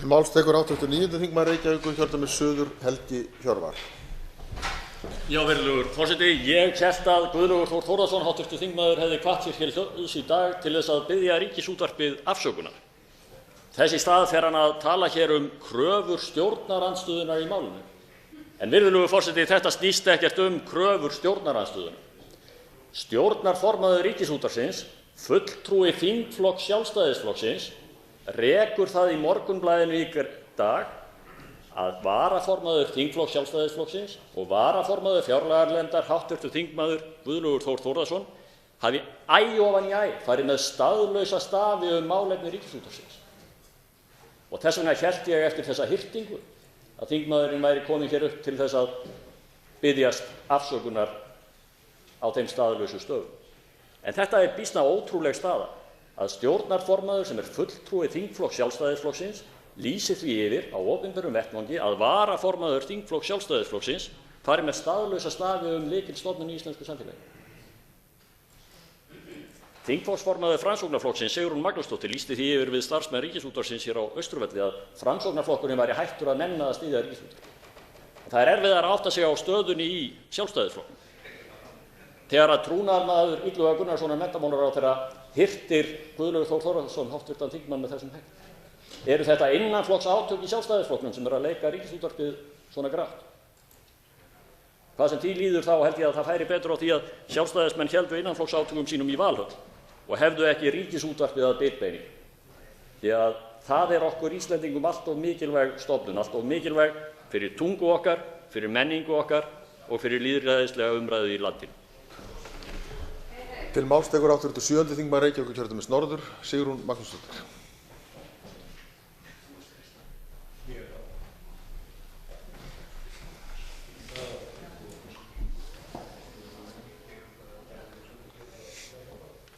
Til máls tekur hv. 9. þingmaður Reykjavíkurkjördæmis suður Helgi Hjörvar. Já, virðulegur forseti, ég hélt að Guðlaugur Þór Þórðarson, hv. þingmaður, hefði hvatt sér hér í dag til þess að biðja Ríkisútvarpið afsökunar. Þess í stað fer hann að tala hér kröfur stjórnarandstöðunnar í málinu. En virðulegur forseti, þetta snýst ekkert kröfur stjórnarandstöðunnar. Stjórnarformaður Ríkisútvarpsins, fulltrúi þingflokks Sjálfstæðisflokksins, rekur það í Morgunblaðinu í dag að varaformaður þingflokks Sjálfstæðisflokksins og varaformaður fjárlaganefndar hv. þingmaður Guðlaugur Þór Þórðarson hafi æ ofan í æ farið með staðlausa stafi málefni Ríkisútvarpsins. Og þess vegna hélt ég eftir þessa hirtingu að þingmaðurinn væri kominn hér upp til þess að biðjast afsökunar á þeim staðlausu stöfum. En þetta er býsna ótrúleg staða að stjórnarformaður sem fulltrúi þingflokks Sjálfstæðisflokksins lýsi því yfir á opinberum vettvangi að varaformaður þingflokks Sjálfstæðisflokksins fari með staðlausa stafi lykilstofnun í íslensku samfélagi. Þingflokksformaður Framsóknarflokksins, Sigrún Magnúsdóttir, lýsti því yfir við starfsmenn Ríkisútvarpsins hér á Austurvelli að Framsóknarflokkurinn væri hættur að nenna að styðja Ríkisútvarpið. Það er erfiðara að átta sig á stöðunni í Sjálfstæðisflokknum. Þegar að trúnaðarmaður Illuga Gunnarssonar menntamálaráðherra hirtir Guðlaugur Þór Þórðarson, hv. þingmann, með þessum hætti. Eru þetta innanflokks átök í Sjálfstæðisflokknum sem að leika Ríkisútvarpið svona grátt? Hvað sem því líður þá held ég að það færi betur á því að Sjálfstæðismenn héldu innanflokks átökum sínum í Valhöll og hefðu ekki Ríkisútvarpið að bitbeini. Því að það er okkur Íslendingum allt of mikilvæg stofnun, allt of mikilvæg fyrir tungu okkar, fyrir menningu okkar og fyrir lýðræðislega umræðu í landinu. Til máls tekur hv. 7. þingmaður Reykjavíkurkjördæmis norður, Sigrún Magnúsdóttir.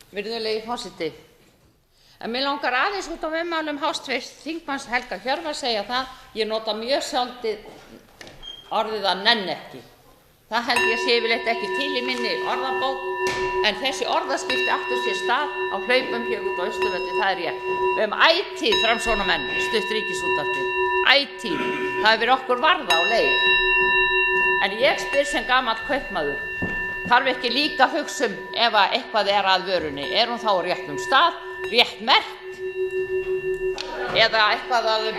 Virðulegi forseti, en mig langar aðeins út af ummælum hv. þingmanns Helga Hjörvar segja það, ég nota mjög sjaldan orðið að nenni ekki. Það held ég sé yfirleitt ekki til í minni orðabók, en þessi orðaskipti áttu sér stað á hlaupum hér út á Austurvelli, það er rétt. Við höfum ætíð Framsóknarmenn stutt Ríkisútvarpið, ætíð. Það hefur verið okkur varða á leið. En ég spyr sem gamall kaupmaður, þarf ekki líka að hugsa ef eitthvað er að vörunni, er hún þá á réttum stað, rétt merkt, eða eitthvað að